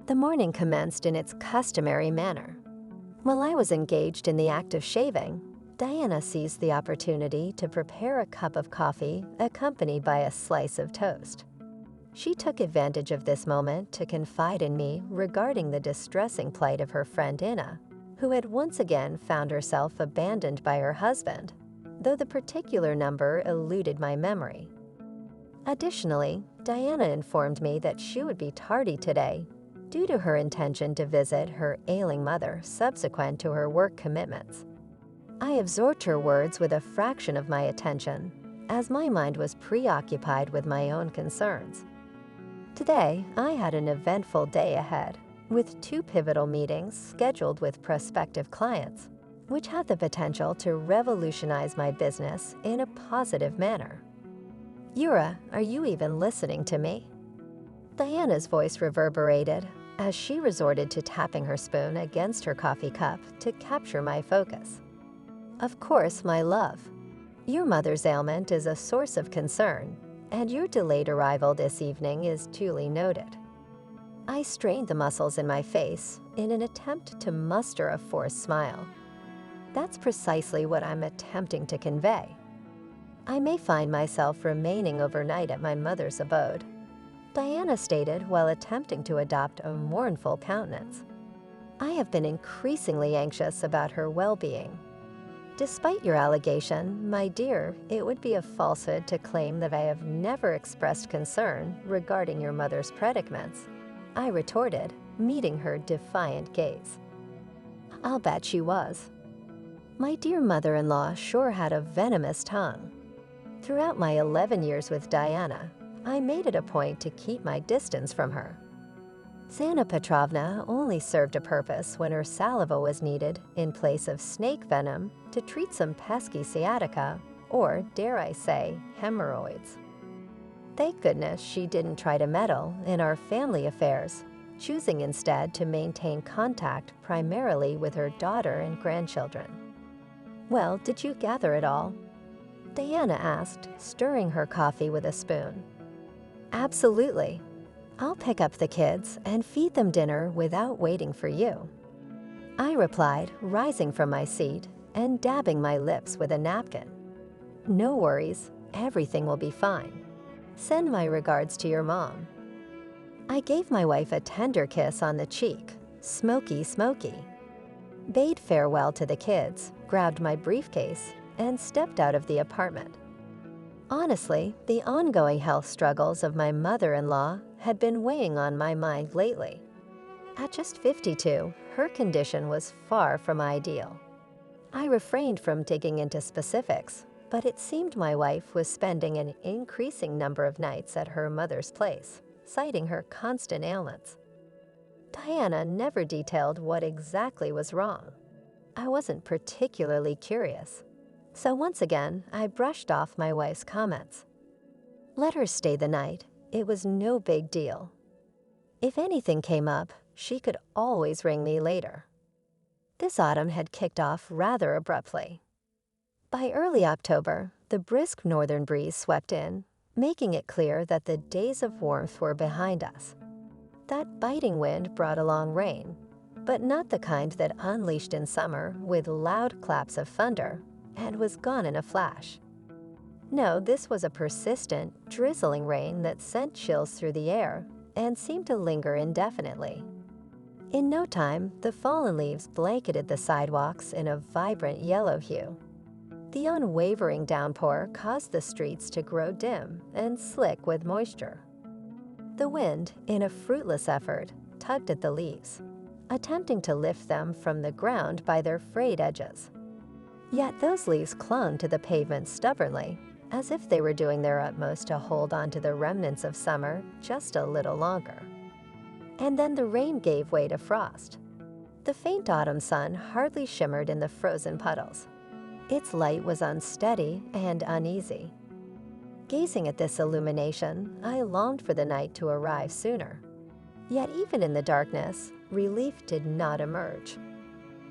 The morning commenced in its customary manner. While I was engaged in the act of shaving, Diana seized the opportunity to prepare a cup of coffee accompanied by a slice of toast. She took advantage of this moment to confide in me regarding the distressing plight of her friend Inna, who had once again found herself abandoned by her husband, though the particular number eluded my memory. Additionally, Diana informed me that she would be tardy today due to her intention to visit her ailing mother subsequent to her work commitments. I absorbed her words with a fraction of my attention, as my mind was preoccupied with my own concerns. Today, I had an eventful day ahead, with 2 pivotal meetings scheduled with prospective clients, which had the potential to revolutionize my business in a positive manner. "Yura, are you even listening to me?" Diana's voice reverberated as she resorted to tapping her spoon against her coffee cup to capture my focus. "Of course, my love. Your mother's ailment is a source of concern, and your delayed arrival this evening is duly noted." I strained the muscles in my face in an attempt to muster a forced smile. That's precisely what I'm attempting to convey. "I may find myself remaining overnight at my mother's abode," Diana stated while attempting to adopt a mournful countenance. "I have been increasingly anxious about her well-being. Despite your allegation, my dear, it would be a falsehood to claim that I have never expressed concern regarding your mother's predicaments," I retorted, meeting her defiant gaze. "I'll bet she was. My dear mother-in-law sure had a venomous tongue. Throughout my 11 years with Diana, I made it a point to keep my distance from her. Xana Petrovna only served a purpose when her saliva was needed in place of snake venom to treat some pesky sciatica or, dare I say, hemorrhoids. Thank goodness she didn't try to meddle in our family affairs, choosing instead to maintain contact primarily with her daughter and grandchildren." "Well, did you gather it all?" Diana asked, stirring her coffee with a spoon. "Absolutely. I'll pick up the kids and feed them dinner without waiting for you," I replied, rising from my seat and dabbing my lips with a napkin. "No worries, everything will be fine. Send my regards to your mom." I gave my wife a tender kiss on the cheek, smoky, bade farewell to the kids, grabbed my briefcase, and stepped out of the apartment. Honestly, the ongoing health struggles of my mother-in-law had been weighing on my mind lately. At just 52, her condition was far from ideal. I refrained from digging into specifics, but it seemed my wife was spending an increasing number of nights at her mother's place, citing her constant ailments. Diana never detailed what exactly was wrong. I wasn't particularly curious, so once again, I brushed off my wife's comments. Let her stay the night. It was no big deal. If anything came up, she could always ring me later. This autumn had kicked off rather abruptly. By early October, the brisk northern breeze swept in, making it clear that the days of warmth were behind us. That biting wind brought along rain, but not the kind that unleashed in summer with loud claps of thunder and was gone in a flash. No, this was a persistent, drizzling rain that sent chills through the air and seemed to linger indefinitely. In no time, the fallen leaves blanketed the sidewalks in a vibrant yellow hue. The unwavering downpour caused the streets to grow dim and slick with moisture. The wind, in a fruitless effort, tugged at the leaves, attempting to lift them from the ground by their frayed edges. Yet those leaves clung to the pavement stubbornly, as if they were doing their utmost to hold on to the remnants of summer just a little longer. And then the rain gave way to frost. The faint autumn sun hardly shimmered in the frozen puddles. Its light was unsteady and uneasy. Gazing at this illumination, I longed for the night to arrive sooner. Yet even in the darkness, relief did not emerge.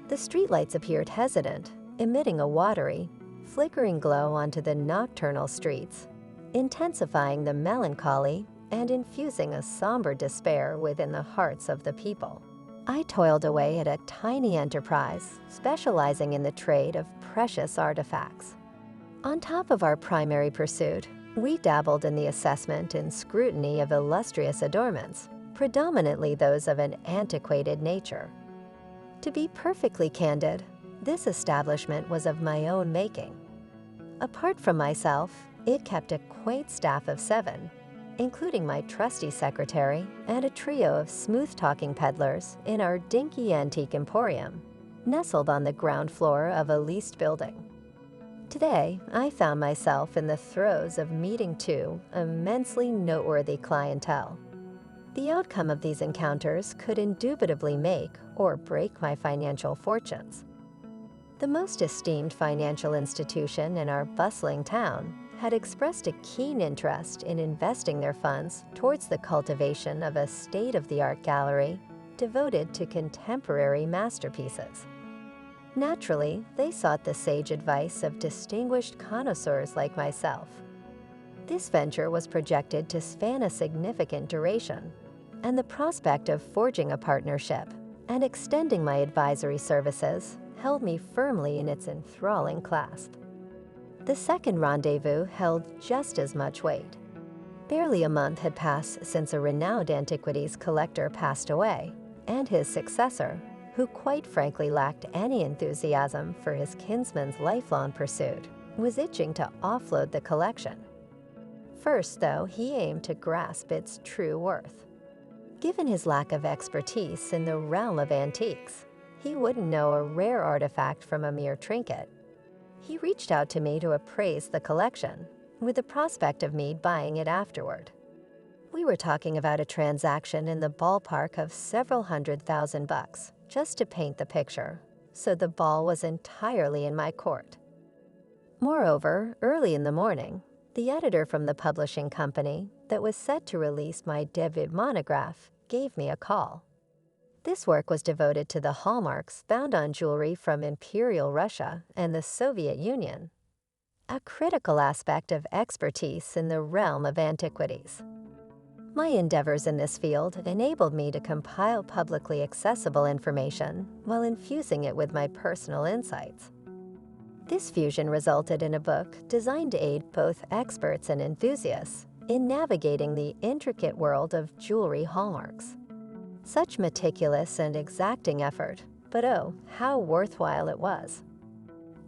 The streetlights appeared hesitant, emitting a watery, flickering glow onto the nocturnal streets, intensifying the melancholy and infusing a somber despair within the hearts of the people. I toiled away at a tiny enterprise specializing in the trade of precious artifacts. On top of our primary pursuit, we dabbled in the assessment and scrutiny of illustrious adornments, predominantly those of an antiquated nature. To be perfectly candid, this establishment was of my own making. Apart from myself, it kept a quaint staff of 7, including my trusty secretary and a trio of smooth-talking peddlers in our dinky antique emporium, nestled on the ground floor of a leased building. Today, I found myself in the throes of meeting two immensely noteworthy clientele. The outcome of these encounters could indubitably make or break my financial fortunes. The most esteemed financial institution in our bustling town had expressed a keen interest in investing their funds towards the cultivation of a state-of-the-art gallery devoted to contemporary masterpieces. Naturally, they sought the sage advice of distinguished connoisseurs like myself. This venture was projected to span a significant duration, and the prospect of forging a partnership and extending my advisory services held me firmly in its enthralling clasp. The second rendezvous held just as much weight. Barely a month had passed since a renowned antiquities collector passed away, and his successor, who quite frankly lacked any enthusiasm for his kinsman's lifelong pursuit, was itching to offload the collection. First, though, he aimed to grasp its true worth. Given his lack of expertise in the realm of antiques, he wouldn't know a rare artifact from a mere trinket. He reached out to me to appraise the collection, with the prospect of me buying it afterward. We were talking about a transaction in the ballpark of several $100,000, just to paint the picture, so the ball was entirely in my court. Moreover, early in the morning, the editor from the publishing company that was set to release my debut monograph gave me a call. This work was devoted to the hallmarks found on jewelry from Imperial Russia and the Soviet Union, a critical aspect of expertise in the realm of antiquities. My endeavors in this field enabled me to compile publicly accessible information while infusing it with my personal insights. This fusion resulted in a book designed to aid both experts and enthusiasts in navigating the intricate world of jewelry hallmarks. Such meticulous and exacting effort, but oh, how worthwhile it was.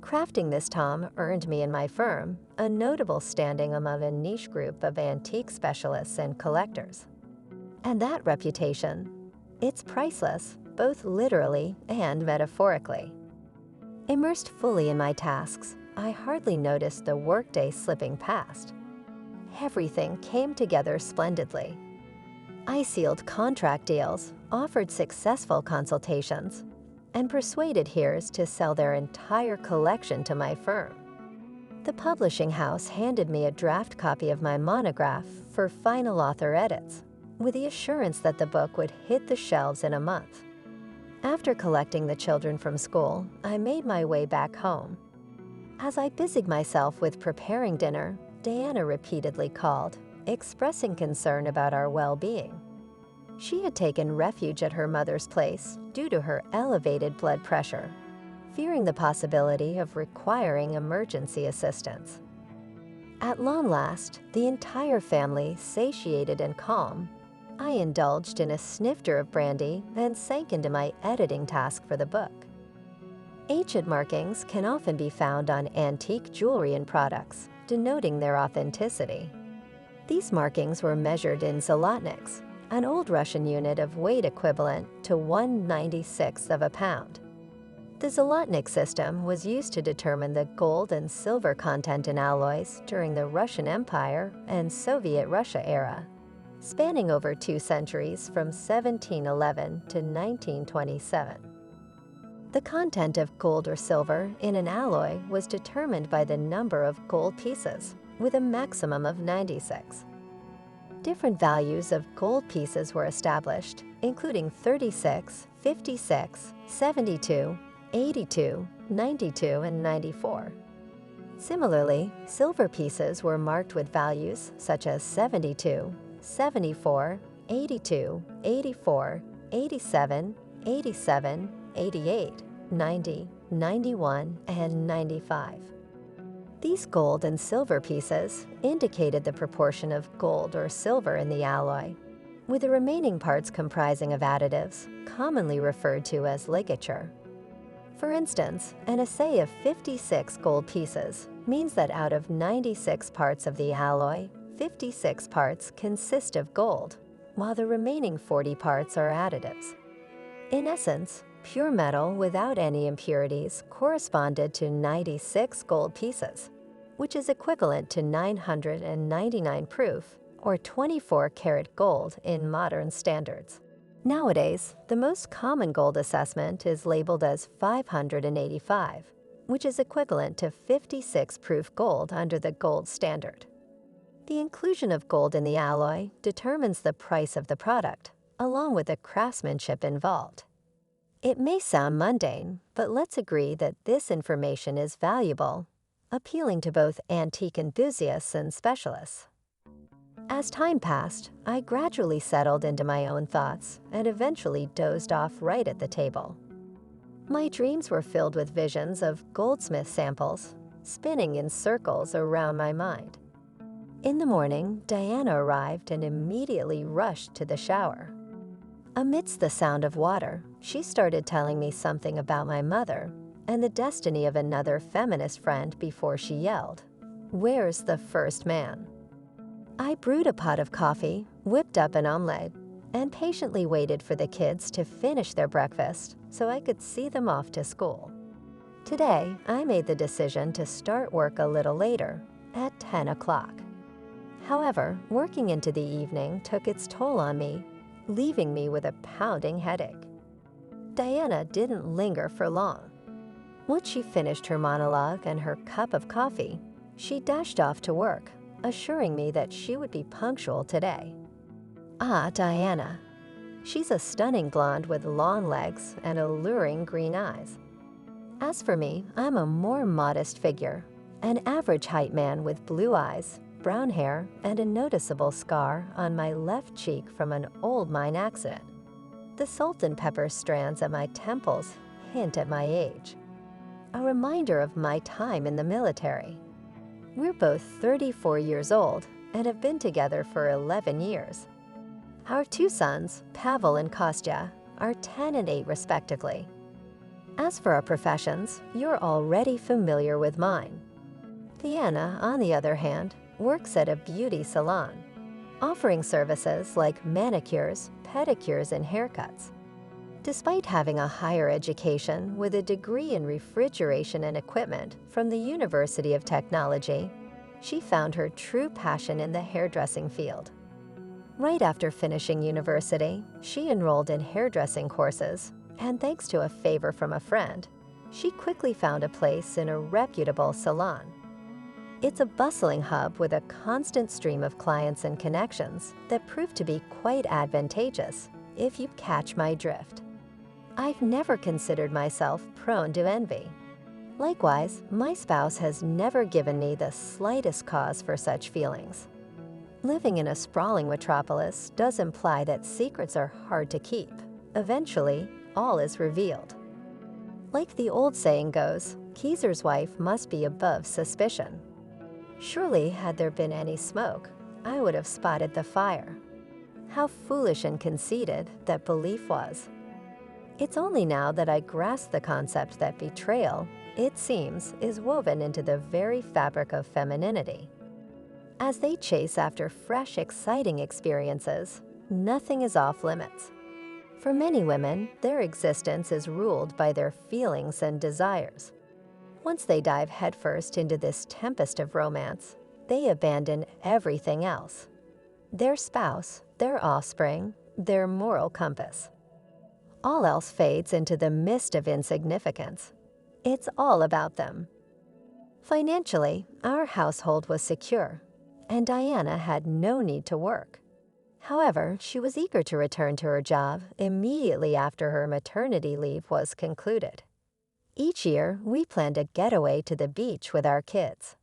Crafting this tome earned me and my firm a notable standing among a niche group of antique specialists and collectors. And that reputation, it's priceless, both literally and metaphorically. Immersed fully in my tasks, I hardly noticed the workday slipping past. Everything came together splendidly. I sealed contract deals, offered successful consultations, and persuaded heirs to sell their entire collection to my firm. The publishing house handed me a draft copy of my monograph for final author edits, with the assurance that the book would hit the shelves in a month. After collecting the children from school, I made my way back home. As I busied myself with preparing dinner, Diana repeatedly called, expressing concern about our well-being. She had taken refuge at her mother's place due to her elevated blood pressure, fearing the possibility of requiring emergency assistance. At long last, the entire family satiated and calm, I indulged in a snifter of brandy and sank into my editing task for the book. Ancient markings can often be found on antique jewelry and products, denoting their authenticity. These markings were measured in zlotniks, an old Russian unit of weight equivalent to 1/96 of a pound. The zlotnik system was used to determine the gold and silver content in alloys during the Russian Empire and Soviet Russia era, spanning over 2 centuries from 1711 to 1927. The content of gold or silver in an alloy was determined by the number of gold pieces, with a maximum of 96. Different values of gold pieces were established, including 36, 56, 72, 82, 92, and 94. Similarly, silver pieces were marked with values such as 72, 74, 82, 84, 87, 87, 88, 90, 91, and 95. These gold and silver pieces indicated the proportion of gold or silver in the alloy, with the remaining parts comprising of additives, commonly referred to as ligature. For instance, an assay of 56 gold pieces means that out of 96 parts of the alloy, 56 parts consist of gold, while the remaining 40 parts are additives. In essence, pure metal without any impurities corresponded to 96 gold pieces, which is equivalent to 999 proof, or 24-karat gold in modern standards. Nowadays, the most common gold assessment is labeled as 585, which is equivalent to 56 proof gold under the gold standard. The inclusion of gold in the alloy determines the price of the product, along with the craftsmanship involved. It may sound mundane, but let's agree that this information is valuable, appealing to both antique enthusiasts and specialists. As time passed, I gradually settled into my own thoughts and eventually dozed off right at the table. My dreams were filled with visions of goldsmith samples, spinning in circles around my mind. In the morning, Diana arrived and immediately rushed to the shower. Amidst the sound of water, she started telling me something about my mother and the destiny of another feminist friend before she yelled, "Where's the first man?" I brewed a pot of coffee, whipped up an omelette, and patiently waited for the kids to finish their breakfast so I could see them off to school. Today, I made the decision to start work a little later, at 10 o'clock. However, working into the evening took its toll on me, leaving me with a pounding headache. Diana didn't linger for long. Once she finished her monologue and her cup of coffee, she dashed off to work, assuring me that she would be punctual today. Ah, Diana. She's a stunning blonde with long legs and alluring green eyes. As for me, I'm a more modest figure, an average height man with blue eyes, brown hair, and a noticeable scar on my left cheek from an old mine accident. The salt and pepper strands at my temples hint at my age, a reminder of my time in the military. We're both 34 years old and have been together for 11 years. Our two sons, Pavel and Kostya, are 10 and 8 respectively. As for our professions, you're already familiar with mine. Diana, on the other hand, works at a beauty salon, offering services like manicures, pedicures, and haircuts. Despite having a higher education with a degree in refrigeration and equipment from the University of Technology, she found her true passion in the hairdressing field. Right after finishing university, she enrolled in hairdressing courses, and thanks to a favor from a friend, she quickly found a place in a reputable salon. It's a bustling hub with a constant stream of clients and connections that prove to be quite advantageous, if you catch my drift. I've never considered myself prone to envy. Likewise, my spouse has never given me the slightest cause for such feelings. Living in a sprawling metropolis does imply that secrets are hard to keep. Eventually, all is revealed. Like the old saying goes, Keezer's wife must be above suspicion. Surely, had there been any smoke, I would have spotted the fire. How foolish and conceited that belief was. It's only now that I grasp the concept that betrayal, it seems, is woven into the very fabric of femininity. As they chase after fresh, exciting experiences, nothing is off limits. For many women, their existence is ruled by their feelings and desires. Once they dive headfirst into this tempest of romance, they abandon everything else: their spouse, their offspring, their moral compass. All else fades into the mist of insignificance. It's all about them. Financially, our household was secure, and Diana had no need to work. However, she was eager to return to her job immediately after her maternity leave was concluded. Each year, we planned a getaway to the beach with our kids.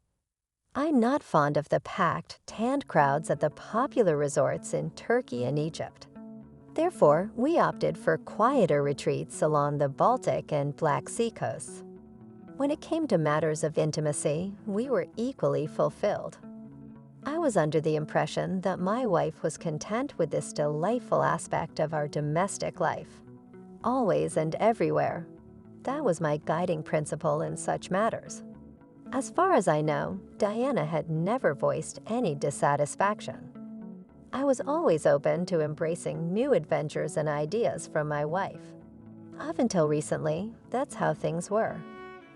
I'm not fond of the packed, tanned crowds at the popular resorts in Turkey and Egypt. Therefore, we opted for quieter retreats along the Baltic and Black Sea coasts. When it came to matters of intimacy, we were equally fulfilled. I was under the impression that my wife was content with this delightful aspect of our domestic life. Always and everywhere. That was my guiding principle in such matters. As far as I know, Diana had never voiced any dissatisfaction. I was always open to embracing new adventures and ideas from my wife. Up until recently, that's how things were.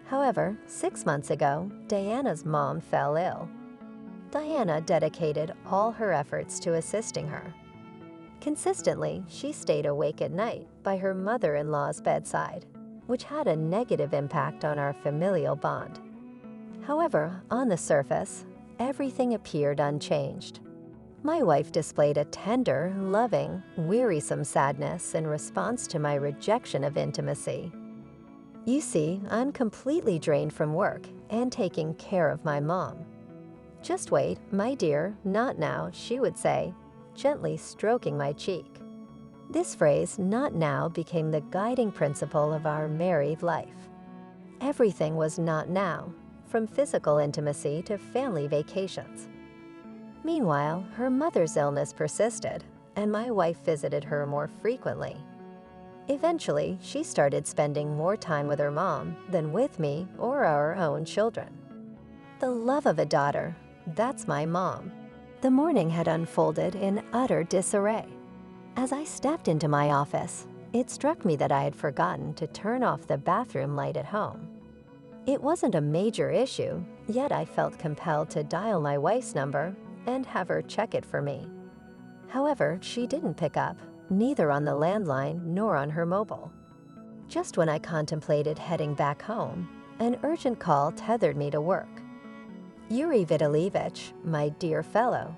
However, 6 months ago, Diana's mom fell ill. Diana dedicated all her efforts to assisting her. Consistently, she stayed awake at night by her mother-in-law's bedside, which had a negative impact on our familial bond. However, on the surface, everything appeared unchanged. My wife displayed a tender, loving, wearisome sadness in response to my rejection of intimacy. You see, I'm completely drained from work and taking care of my mom. Just wait, my dear, not now, she would say, gently stroking my cheek. This phrase, not now, became the guiding principle of our married life. Everything was not now, from physical intimacy to family vacations. Meanwhile, her mother's illness persisted, and my wife visited her more frequently. Eventually, she started spending more time with her mom than with me or our own children. The love of a daughter, that's my mom. The morning had unfolded in utter disarray. As I stepped into my office, it struck me that I had forgotten to turn off the bathroom light at home. It wasn't a major issue, yet I felt compelled to dial my wife's number and have her check it for me. However, she didn't pick up, neither on the landline nor on her mobile. Just when I contemplated heading back home, an urgent call tethered me to work. Yuri Vitalivich, my dear fellow.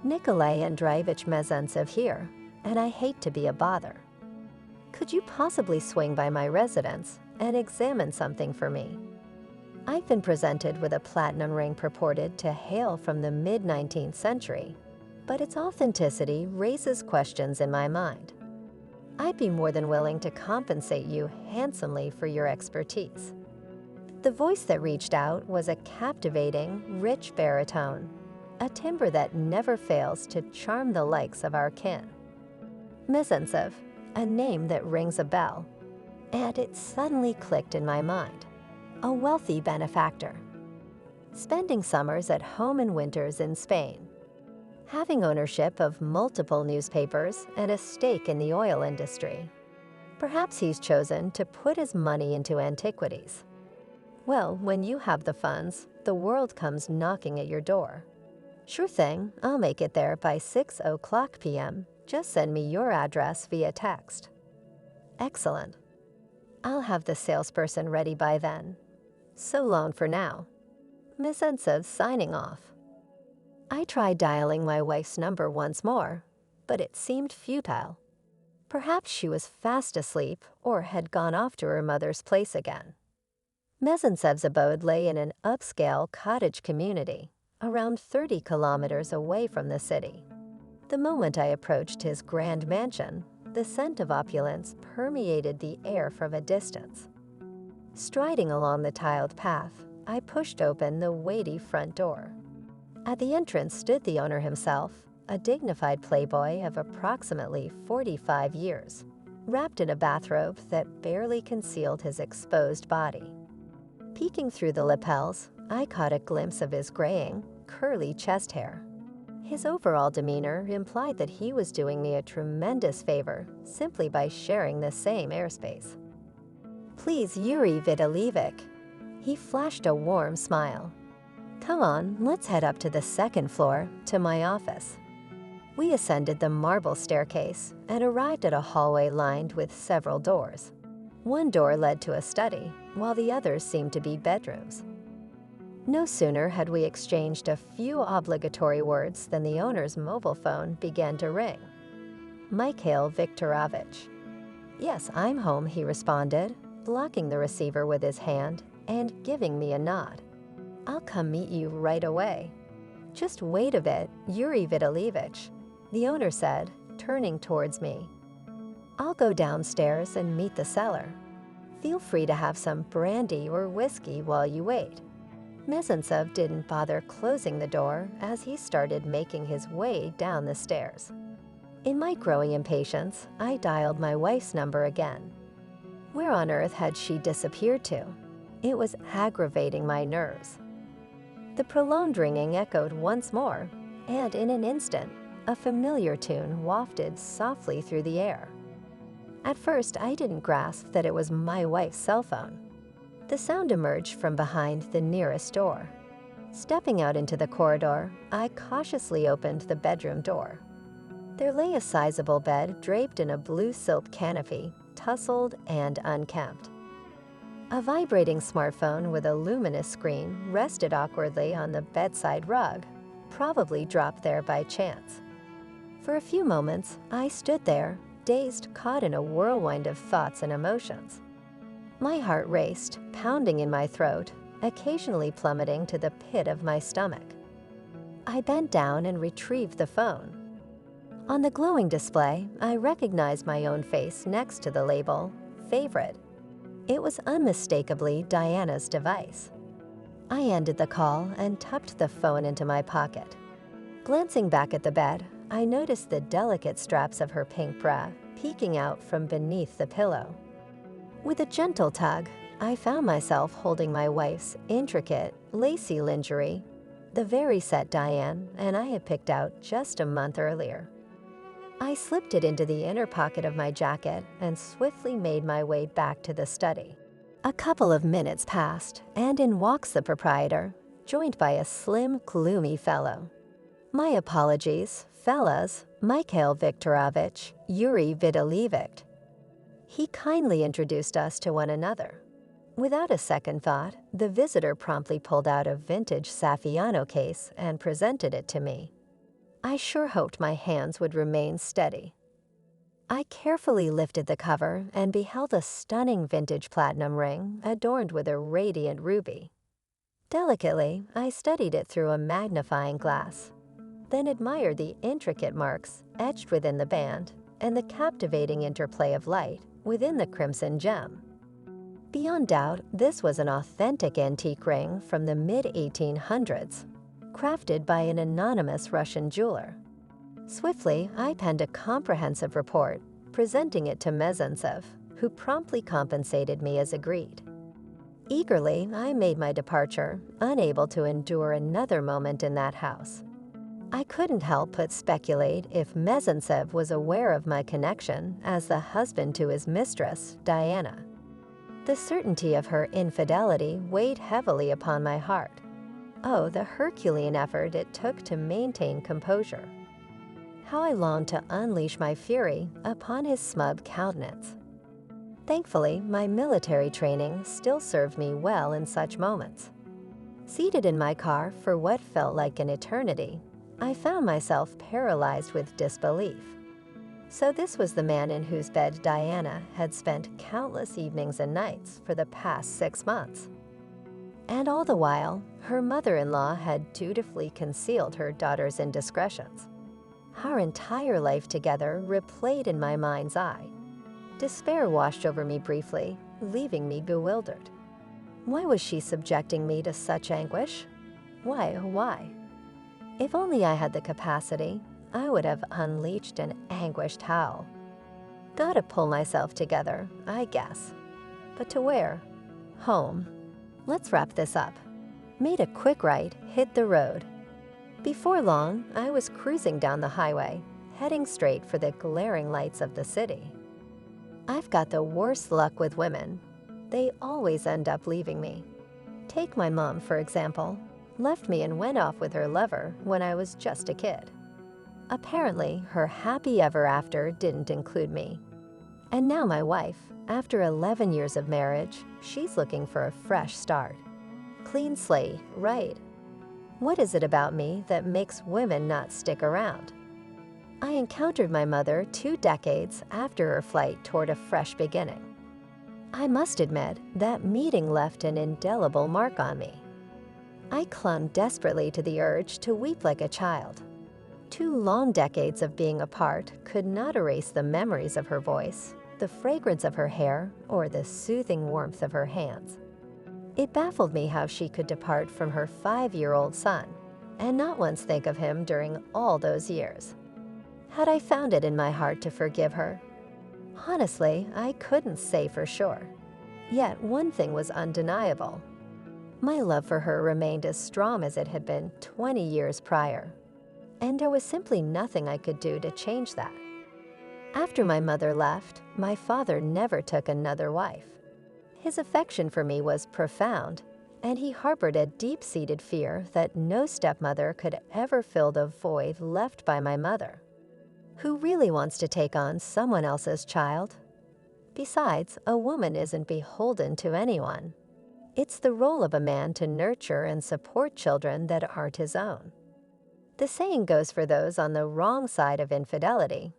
Nikolai Andreevich Mezentsev here, and I hate to be a bother. Could you possibly swing by my residence and examine something for me? I've been presented with a platinum ring purported to hail from the mid-19th century, but its authenticity raises questions in my mind. I'd be more than willing to compensate you handsomely for your expertise. The voice that reached out was a captivating, rich baritone, a timbre that never fails to charm the likes of our kin. Mezentsev, a name that rings a bell, and it suddenly clicked in my mind. A wealthy benefactor, spending summers at home and winters in Spain, having ownership of multiple newspapers and a stake in the oil industry. Perhaps he's chosen to put his money into antiquities. Well, when you have the funds, the world comes knocking at your door. Sure thing, I'll make it there by 6:00 p.m. Just send me your address via text. Excellent. I'll have the salesperson ready by then. So long for now. Mezentsev signing off. I tried dialing my wife's number once more, but it seemed futile. Perhaps she was fast asleep or had gone off to her mother's place again. Mezentsev's abode lay in an upscale cottage community, around 30 kilometers away from the city. The moment I approached his grand mansion, the scent of opulence permeated the air from a distance. Striding along the tiled path, I pushed open the weighty front door. At the entrance stood the owner himself, a dignified playboy of approximately 45 years, wrapped in a bathrobe that barely concealed his exposed body. Peeking through the lapels, I caught a glimpse of his graying, curly chest hair. His overall demeanor implied that he was doing me a tremendous favor simply by sharing the same airspace. Please, Yuri Vitalivich. He flashed a warm smile. Come on, let's head up to the second floor, to my office. We ascended the marble staircase and arrived at a hallway lined with several doors. One door led to a study, while the others seemed to be bedrooms. No sooner had we exchanged a few obligatory words than the owner's mobile phone began to ring. Mikhail Viktorovich. Yes, I'm home, he responded, blocking the receiver with his hand and giving me a nod. "I'll come meet you right away." "Just wait a bit, Yuri Vitalivich," the owner said, turning towards me. "I'll go downstairs and meet the seller. Feel free to have some brandy or whiskey while you wait." Mezentsev didn't bother closing the door as he started making his way down the stairs. In my growing impatience, I dialed my wife's number again. Where on earth had she disappeared to? It was aggravating my nerves. The prolonged ringing echoed once more, and in an instant, a familiar tune wafted softly through the air. At first, I didn't grasp that it was my wife's cell phone. The sound emerged from behind the nearest door. Stepping out into the corridor, I cautiously opened the bedroom door. There lay a sizable bed draped in a blue silk canopy, tousled and unkempt. A vibrating smartphone with a luminous screen rested awkwardly on the bedside rug, probably dropped there by chance. For a few moments, I stood there, dazed, caught in a whirlwind of thoughts and emotions. My heart raced, pounding in my throat, occasionally plummeting to the pit of my stomach. I bent down and retrieved the phone. On the glowing display, I recognized my own face next to the label, "Favorite." It was unmistakably Diana's device. I ended the call and tucked the phone into my pocket. Glancing back at the bed, I noticed the delicate straps of her pink bra peeking out from beneath the pillow. With a gentle tug, I found myself holding my wife's intricate, lacy lingerie, the very set Diane and I had picked out just a month earlier. I slipped it into the inner pocket of my jacket and swiftly made my way back to the study. A couple of minutes passed, and in walks the proprietor, joined by a slim, gloomy fellow. "My apologies, fellas, Mikhail Viktorovich, Yuri Vitalivich." He kindly introduced us to one another. Without a second thought, the visitor promptly pulled out a vintage Saffiano case and presented it to me. I sure hoped my hands would remain steady. I carefully lifted the cover and beheld a stunning vintage platinum ring adorned with a radiant ruby. Delicately, I studied it through a magnifying glass, then admired the intricate marks etched within the band and the captivating interplay of light within the crimson gem. Beyond doubt, this was an authentic antique ring from the mid-1800s, crafted by an anonymous Russian jeweler. Swiftly, I penned a comprehensive report, presenting it to Mezentsev, who promptly compensated me as agreed. Eagerly, I made my departure, unable to endure another moment in that house. I couldn't help but speculate if Mezentsev was aware of my connection as the husband to his mistress, Diana. The certainty of her infidelity weighed heavily upon my heart. Oh, the Herculean effort it took to maintain composure. How I longed to unleash my fury upon his smug countenance. Thankfully, my military training still served me well in such moments. Seated in my car for what felt like an eternity, I found myself paralyzed with disbelief. So this was the man in whose bed Diana had spent countless evenings and nights for the past 6 months. And all the while, her mother-in-law had dutifully concealed her daughter's indiscretions. Our entire life together replayed in my mind's eye. Despair washed over me briefly, leaving me bewildered. Why was she subjecting me to such anguish? Why? If only I had the capacity, I would have unleashed an anguished howl. Gotta pull myself together, I guess. But to where? Home. Let's wrap this up. Made a quick right, hit the road. Before long, I was cruising down the highway, heading straight for the glaring lights of the city. I've got the worst luck with women. They always end up leaving me. Take my mom, for example. Left me and went off with her lover when I was just a kid. Apparently, her happy ever after didn't include me. And now my wife, after 11 years of marriage, she's looking for a fresh start. Clean slate, right? What is it about me that makes women not stick around? I encountered my mother 2 decades after her flight toward a fresh beginning. I must admit that meeting left an indelible mark on me. I clung desperately to the urge to weep like a child. 2 long decades of being apart could not erase the memories of her voice, the fragrance of her hair, or the soothing warmth of her hands. It baffled me how she could depart from her 5-year-old son and not once think of him during all those years. Had I found it in my heart to forgive her? Honestly, I couldn't say for sure. Yet one thing was undeniable. My love for her remained as strong as it had been 20 years prior, and there was simply nothing I could do to change that. After my mother left, my father never took another wife. His affection for me was profound, and he harbored a deep-seated fear that no stepmother could ever fill the void left by my mother. Who really wants to take on someone else's child? Besides, a woman isn't beholden to anyone. It's the role of a man to nurture and support children that aren't his own. The saying goes for those on the wrong side of infidelity.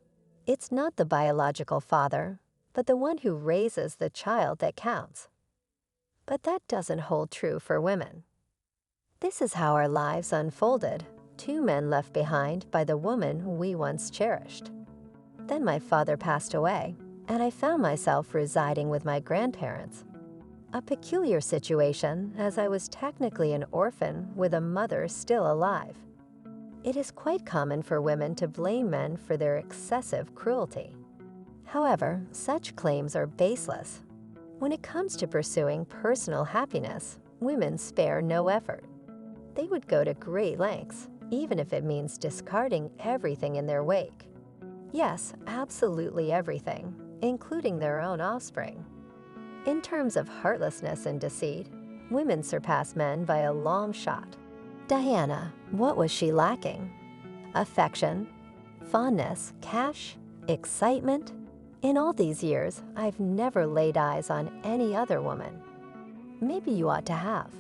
It's not the biological father, but the one who raises the child that counts. But that doesn't hold true for women. This is how our lives unfolded, 2 men left behind by the woman we once cherished. Then my father passed away, and I found myself residing with my grandparents. A peculiar situation, as I was technically an orphan with a mother still alive. It is quite common for women to blame men for their excessive cruelty. However, such claims are baseless. When it comes to pursuing personal happiness, women spare no effort. They would go to great lengths, even if it means discarding everything in their wake. Yes, absolutely everything, including their own offspring. In terms of heartlessness and deceit, women surpass men by a long shot. Diana, what was she lacking? Affection, fondness, cash, excitement? In all these years, I've never laid eyes on any other woman. Maybe you ought to have.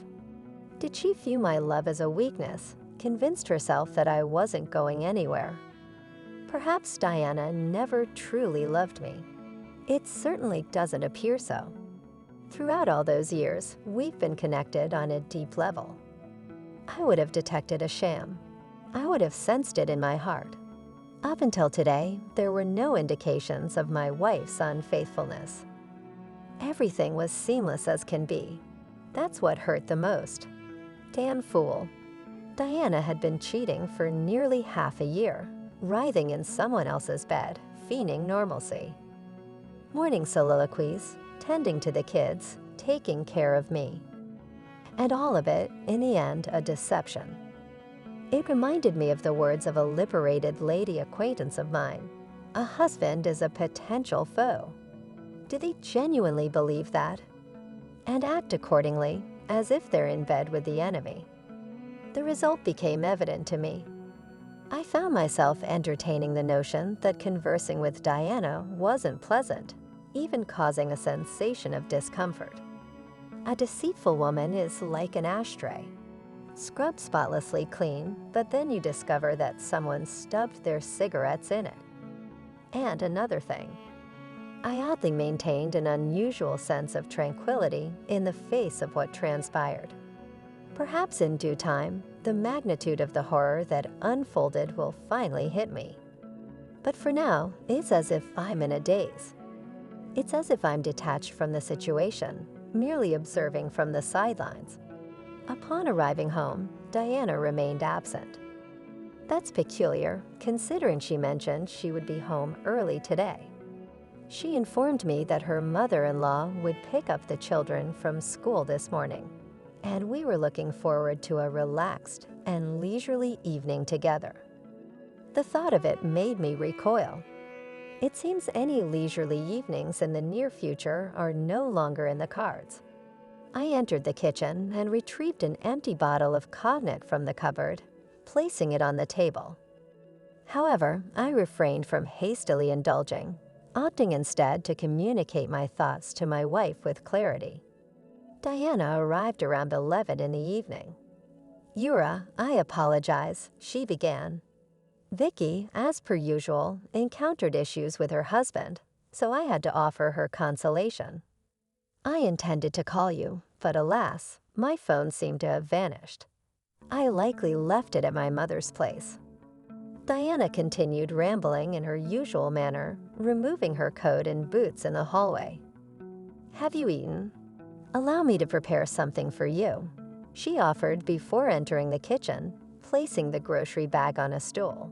Did she view my love as a weakness, convinced herself that I wasn't going anywhere? Perhaps Diana never truly loved me. It certainly doesn't appear so. Throughout all those years, we've been connected on a deep level. I would have detected a sham. I would have sensed it in my heart. Up until today, there were no indications of my wife's unfaithfulness. Everything was seamless as can be. That's what hurt the most. Damn fool. Diana had been cheating for nearly half a year, writhing in someone else's bed, fiending normalcy. Morning soliloquies, tending to the kids, taking care of me. And all of it, in the end, a deception. It reminded me of the words of a liberated lady acquaintance of mine. A husband is a potential foe. Do they genuinely believe that? And act accordingly, as if they're in bed with the enemy. The result became evident to me. I found myself entertaining the notion that conversing with Diana wasn't pleasant, even causing a sensation of discomfort. A deceitful woman is like an ashtray. Scrubbed spotlessly clean, but then you discover that someone stubbed their cigarettes in it. And another thing. I oddly maintained an unusual sense of tranquility in the face of what transpired. Perhaps in due time, the magnitude of the horror that unfolded will finally hit me. But for now, it's as if I'm in a daze. It's as if I'm detached from the situation, merely observing from the sidelines. Upon arriving home, Diana remained absent. That's peculiar, considering she mentioned she would be home early today. She informed me that her mother-in-law would pick up the children from school this morning, and we were looking forward to a relaxed and leisurely evening together. The thought of it made me recoil. It seems any leisurely evenings in the near future are no longer in the cards. I entered the kitchen and retrieved an empty bottle of cognac from the cupboard, placing it on the table. However, I refrained from hastily indulging, opting instead to communicate my thoughts to my wife with clarity. Diana arrived around 11 in the evening. "Yura, I apologize," she began. Vicky, as per usual, encountered issues with her husband, so I had to offer her consolation. "I intended to call you, but alas, my phone seemed to have vanished. I likely left it at my mother's place." Diana continued rambling in her usual manner, removing her coat and boots in the hallway. "Have you eaten? Allow me to prepare something for you," she offered before entering the kitchen, placing the grocery bag on a stool.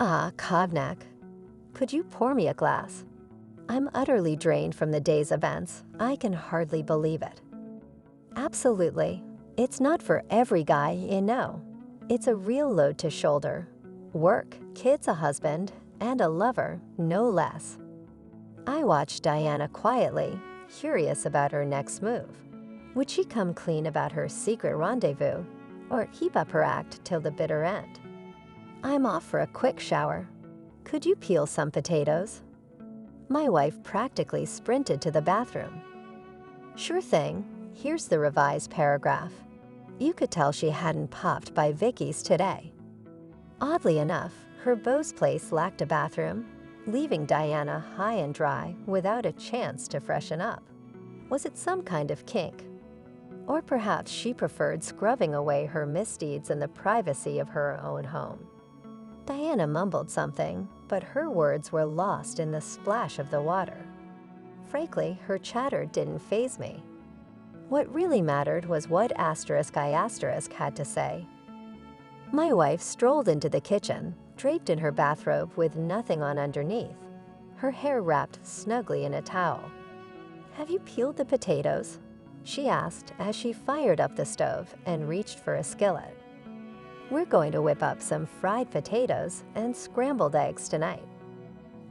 "Ah, cognac. Could you pour me a glass? I'm utterly drained from the day's events. I can hardly believe it." "Absolutely. It's not for every guy, no. It's a real load to shoulder. Work, kids, a husband, and a lover, no less." I watched Diana quietly, curious about her next move. Would she come clean about her secret rendezvous, or keep up her act till the bitter end? "I'm off for a quick shower. Could you peel some potatoes?" My wife practically sprinted to the bathroom. "Sure thing. Here's the revised paragraph." You could tell she hadn't popped by Vicky's today. Oddly enough, her beau's place lacked a bathroom, leaving Diana high and dry without a chance to freshen up. Was it some kind of kink? Or perhaps she preferred scrubbing away her misdeeds in the privacy of her own home. Diana mumbled something, but her words were lost in the splash of the water. Frankly, her chatter didn't faze me. What really mattered was what *I* had to say. My wife strolled into the kitchen, draped in her bathrobe with nothing on underneath, her hair wrapped snugly in a towel. "Have you peeled the potatoes?" she asked as she fired up the stove and reached for a skillet. "We're going to whip up some fried potatoes and scrambled eggs tonight.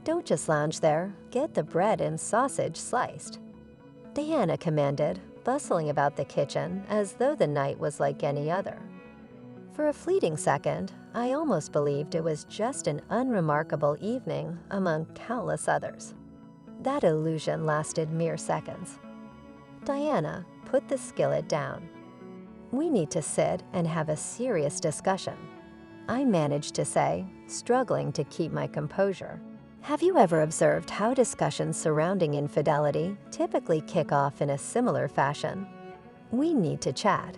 Don't just lounge there, get the bread and sausage sliced," Diana commanded, bustling about the kitchen as though the night was like any other. For a fleeting second, I almost believed it was just an unremarkable evening among countless others. That illusion lasted mere seconds. Diana put the skillet down. "We need to sit and have a serious discussion," I managed to say, struggling to keep my composure. "Have you ever observed how discussions surrounding infidelity typically kick off in a similar fashion? We need to chat.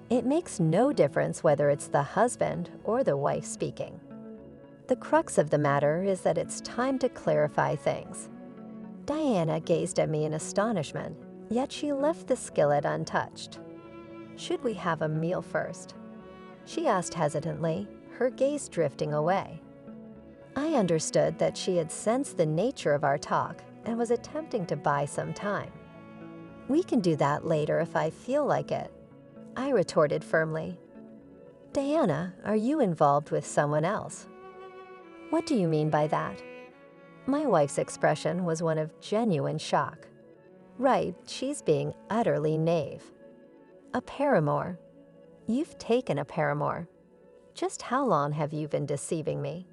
It makes no difference whether it's the husband or the wife speaking. The crux of the matter is that it's time to clarify things." Diana gazed at me in astonishment, yet she left the skillet untouched. "Should we have a meal first?" she asked hesitantly, her gaze drifting away. I understood that she had sensed the nature of our talk and was attempting to buy some time. "We can do that later if I feel like it," I retorted firmly. "Diana, are you involved with someone else?" "What do you mean by that?" My wife's expression was one of genuine shock. Right, she's being utterly knave. "A paramour? You've taken a paramour. Just how long have you been deceiving me?"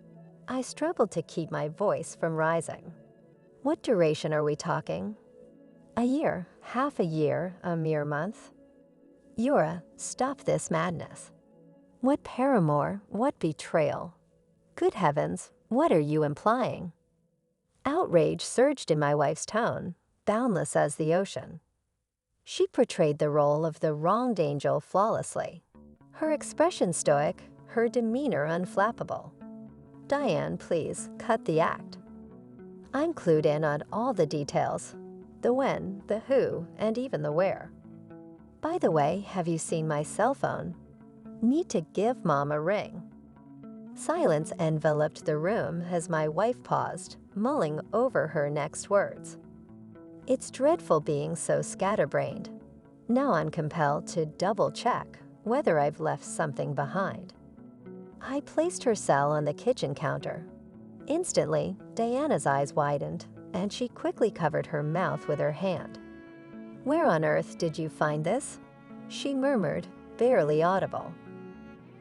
I struggled to keep my voice from rising. "What duration are we talking? A year, half a year, a mere month?" "Yura, stop this madness. What paramour, what betrayal? Good heavens, what are you implying?" Outrage surged in my wife's tone, boundless as the ocean. She portrayed the role of the wronged angel flawlessly. Her expression stoic, her demeanor unflappable. "Diane, please, cut the act." I'm clued in on all the details, the when, the who, and even the where. "By the way, have you seen my cell phone? Need to give Mom a ring." Silence enveloped the room as my wife paused, mulling over her next words. It's dreadful being so scatterbrained. Now I'm compelled to double-check whether I've left something behind. I placed her cell on the kitchen counter. Instantly, Diana's eyes widened, and she quickly covered her mouth with her hand. "Where on earth did you find this?" she murmured, barely audible.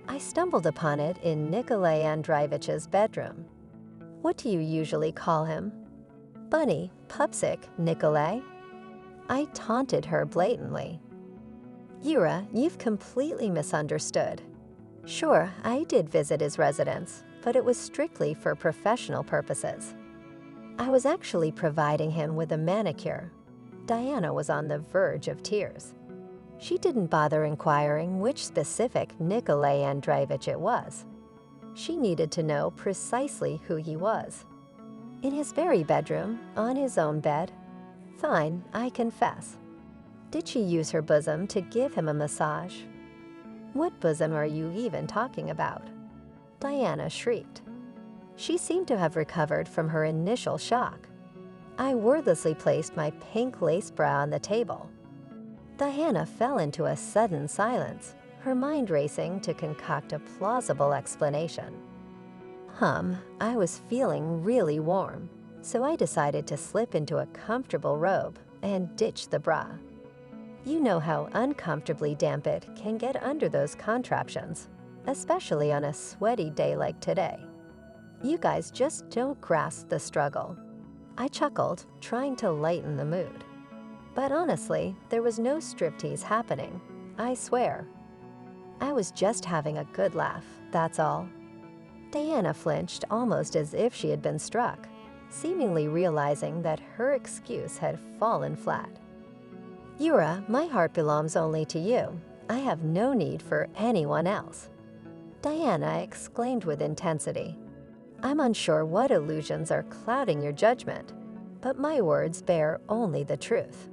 "I stumbled upon it in Nikolai Andreevich's bedroom." "What do you usually call him?" "Bunny, Pupsic, Nikolai." I taunted her blatantly. "Yura, you've completely misunderstood. Sure, I did visit his residence, but it was strictly for professional purposes. I was actually providing him with a manicure." Diana was on the verge of tears. She didn't bother inquiring which specific Nikolay Andreevich it was. She needed to know precisely who he was. In his very bedroom, on his own bed? Fine, I confess. Did she use her bosom to give him a massage? What bosom are you even talking about? Diana shrieked. She seemed to have recovered from her initial shock. I wordlessly placed my pink lace bra on the table. Diana fell into a sudden silence, her mind racing to concoct a plausible explanation. I was feeling really warm, so I decided to slip into a comfortable robe and ditch the bra. You know how uncomfortably damp it can get under those contraptions, especially on a sweaty day like today. You guys just don't grasp the struggle. I chuckled, trying to lighten the mood. But honestly, there was no striptease happening, I swear. I was just having a good laugh, that's all. Diana flinched almost as if she had been struck, seemingly realizing that her excuse had fallen flat. Yura, my heart belongs only to you. I have no need for anyone else. Diana exclaimed with intensity. I'm unsure what illusions are clouding your judgment, but my words bear only the truth.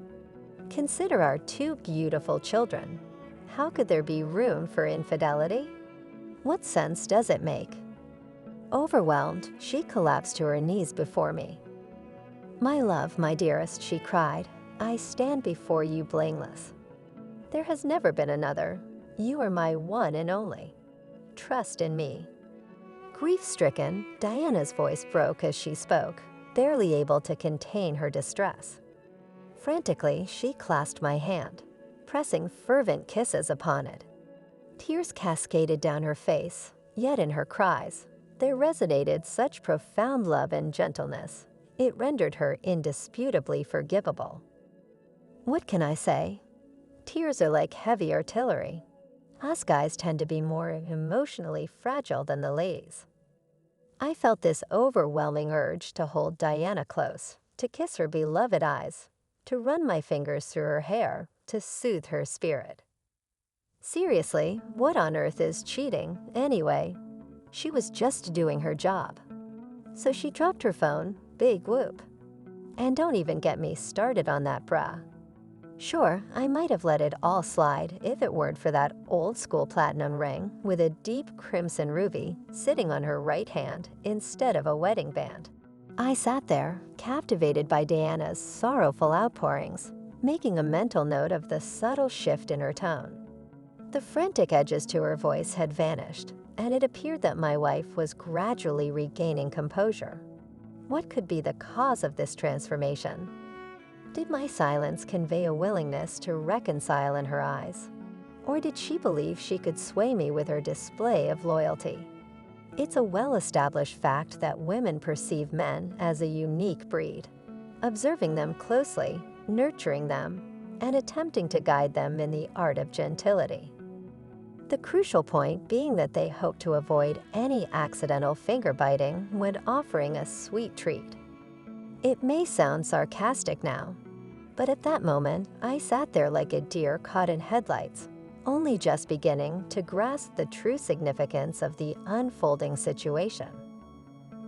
Consider our two beautiful children. How could there be room for infidelity? What sense does it make? Overwhelmed, she collapsed to her knees before me. My love, my dearest, she cried, I stand before you blameless. There has never been another. You are my one and only. Trust in me. Grief-stricken, Diana's voice broke as she spoke, barely able to contain her distress. Frantically, she clasped my hand, pressing fervent kisses upon it. Tears cascaded down her face, yet in her cries, there resonated such profound love and gentleness, it rendered her indisputably forgivable. What can I say? Tears are like heavy artillery. Us guys tend to be more emotionally fragile than the ladies. I felt this overwhelming urge to hold Diana close, to kiss her beloved eyes, to run my fingers through her hair, to soothe her spirit. Seriously, what on earth is cheating, anyway? She was just doing her job. So she dropped her phone, big whoop. And don't even get me started on that bra. Sure, I might have let it all slide if it weren't for that old-school platinum ring with a deep crimson ruby sitting on her right hand instead of a wedding band. I sat there, captivated by Diana's sorrowful outpourings, making a mental note of the subtle shift in her tone. The frantic edges to her voice had vanished, and it appeared that my wife was gradually regaining composure. What could be the cause of this transformation? Did my silence convey a willingness to reconcile in her eyes? Or did she believe she could sway me with her display of loyalty? It's a well-established fact that women perceive men as a unique breed, observing them closely, nurturing them, and attempting to guide them in the art of gentility. The crucial point being that they hope to avoid any accidental finger-biting when offering a sweet treat. It may sound sarcastic now, but at that moment, I sat there like a deer caught in headlights, only just beginning to grasp the true significance of the unfolding situation.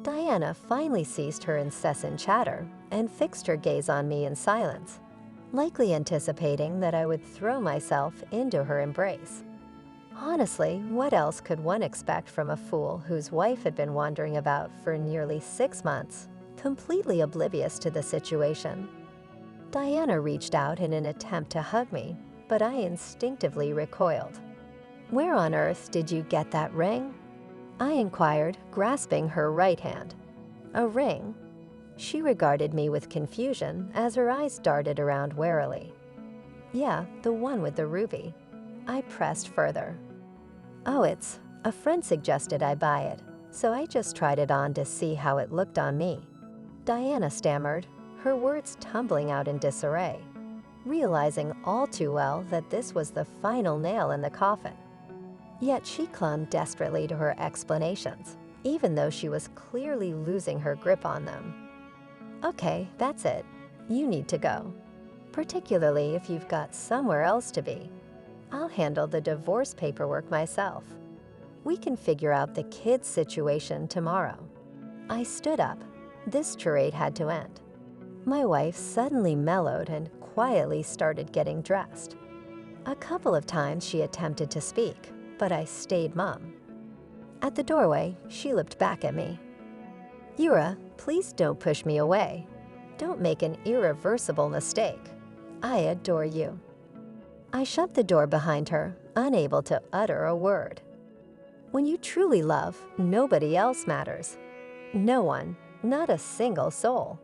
Diana finally ceased her incessant chatter and fixed her gaze on me in silence, likely anticipating that I would throw myself into her embrace. Honestly, what else could one expect from a fool whose wife had been wandering about for nearly 6 months, completely oblivious to the situation? Diana reached out in an attempt to hug me, but I instinctively recoiled. Where on earth did you get that ring? I inquired, grasping her right hand. A ring? She regarded me with confusion as her eyes darted around warily. Yeah, the one with the ruby. I pressed further. Oh, a friend suggested I buy it, so I just tried it on to see how it looked on me. Diana stammered, her words tumbling out in disarray, realizing all too well that this was the final nail in the coffin. Yet she clung desperately to her explanations, even though she was clearly losing her grip on them. Okay, that's it. You need to go, particularly if you've got somewhere else to be. I'll handle the divorce paperwork myself. We can figure out the kids' situation tomorrow." I stood up. This charade had to end. My wife suddenly mellowed and quietly started getting dressed. A couple of times she attempted to speak, but I stayed mum. At the doorway, she looked back at me. "Yura, please don't push me away. Don't make an irreversible mistake. I adore you." I shut the door behind her, unable to utter a word. When you truly love, nobody else matters. No one, not a single soul.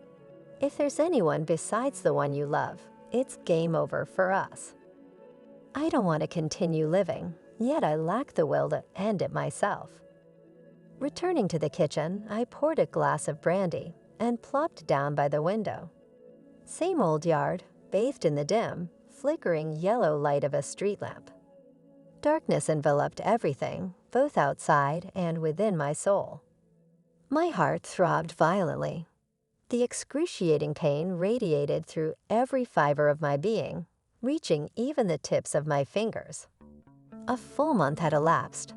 If there's anyone besides the one you love, it's game over for us. I don't want to continue living, yet I lack the will to end it myself. Returning to the kitchen, I poured a glass of brandy and plopped down by the window. Same old yard, bathed in the dim, flickering yellow light of a street lamp. Darkness enveloped everything, both outside and within my soul. My heart throbbed violently. The excruciating pain radiated through every fiber of my being, reaching even the tips of my fingers. A full month had elapsed.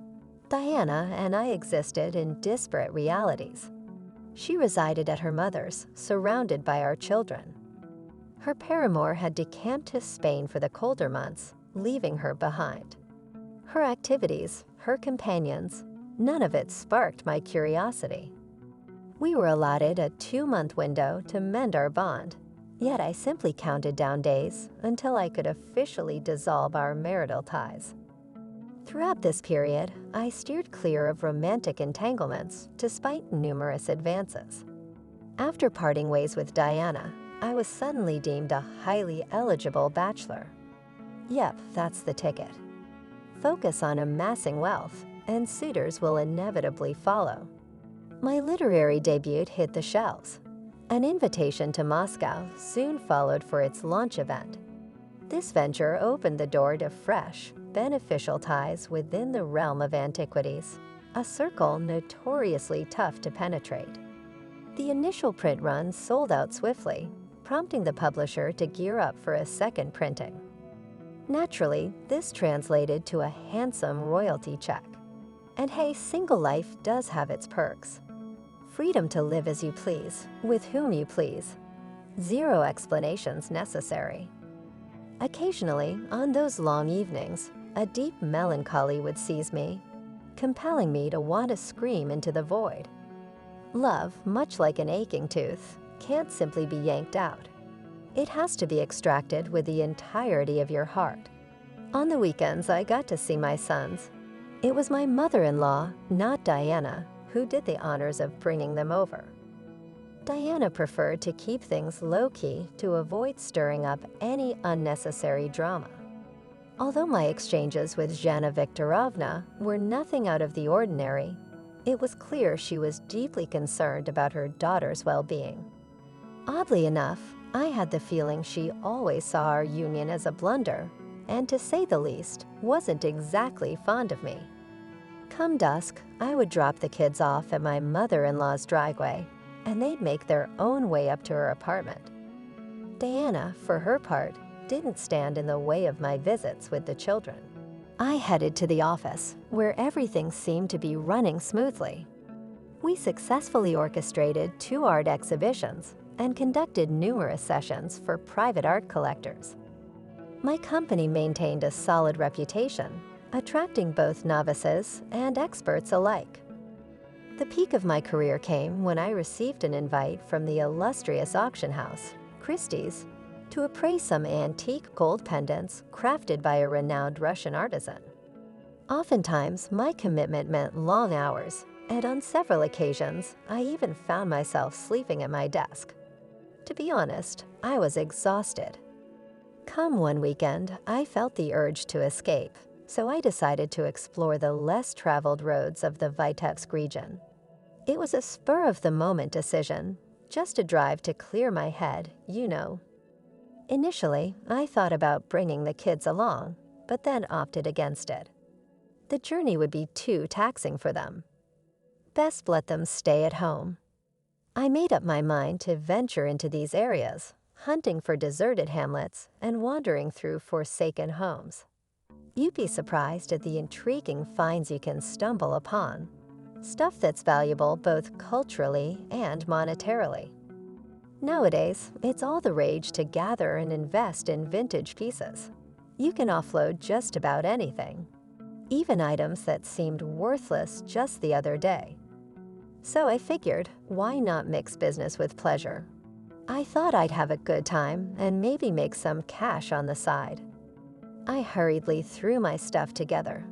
Diana and I existed in disparate realities. She resided at her mother's, surrounded by our children. Her paramour had decamped to Spain for the colder months, leaving her behind. Her activities, her companions, none of it sparked my curiosity. We were allotted a 2-month window to mend our bond, yet I simply counted down days until I could officially dissolve our marital ties. Throughout this period, I steered clear of romantic entanglements despite numerous advances. After parting ways with Diana, I was suddenly deemed a highly eligible bachelor. Yep, that's the ticket. Focus on amassing wealth, and suitors will inevitably follow. My literary debut hit the shelves. An invitation to Moscow soon followed for its launch event. This venture opened the door to fresh, beneficial ties within the realm of antiquities, a circle notoriously tough to penetrate. The initial print run sold out swiftly, prompting the publisher to gear up for a second printing. Naturally, this translated to a handsome royalty check. And hey, single life does have its perks. Freedom to live as you please, with whom you please. Zero explanations necessary. Occasionally, on those long evenings, a deep melancholy would seize me, compelling me to want to scream into the void. Love, much like an aching tooth, can't simply be yanked out. It has to be extracted with the entirety of your heart. On the weekends, I got to see my sons. It was my mother-in-law, not Diana, who did the honors of bringing them over. Diana preferred to keep things low-key to avoid stirring up any unnecessary drama. Although my exchanges with Zhana Viktorovna were nothing out of the ordinary, it was clear she was deeply concerned about her daughter's well-being. Oddly enough, I had the feeling she always saw our union as a blunder, and to say the least, wasn't exactly fond of me. Come dusk, I would drop the kids off at my mother-in-law's driveway, and they'd make their own way up to her apartment. Diana, for her part, didn't stand in the way of my visits with the children. I headed to the office, where everything seemed to be running smoothly. We successfully orchestrated 2 art exhibitions and conducted numerous sessions for private art collectors. My company maintained a solid reputation, attracting both novices and experts alike. The peak of my career came when I received an invite from the illustrious auction house, Christie's, to appraise some antique gold pendants crafted by a renowned Russian artisan. Oftentimes, my commitment meant long hours, and on several occasions, I even found myself sleeping at my desk. To be honest, I was exhausted. Come one weekend, I felt the urge to escape, so I decided to explore the less traveled roads of the Vitebsk region. It was a spur-of-the-moment decision, just a drive to clear my head, you know. Initially, I thought about bringing the kids along, but then opted against it. The journey would be too taxing for them. Best let them stay at home. I made up my mind to venture into these areas, hunting for deserted hamlets and wandering through forsaken homes. You'd be surprised at the intriguing finds you can stumble upon. Stuff that's valuable both culturally and monetarily. Nowadays, it's all the rage to gather and invest in vintage pieces. You can offload just about anything, even items that seemed worthless just the other day. So I figured, why not mix business with pleasure? I thought I'd have a good time and maybe make some cash on the side. I hurriedly threw my stuff together.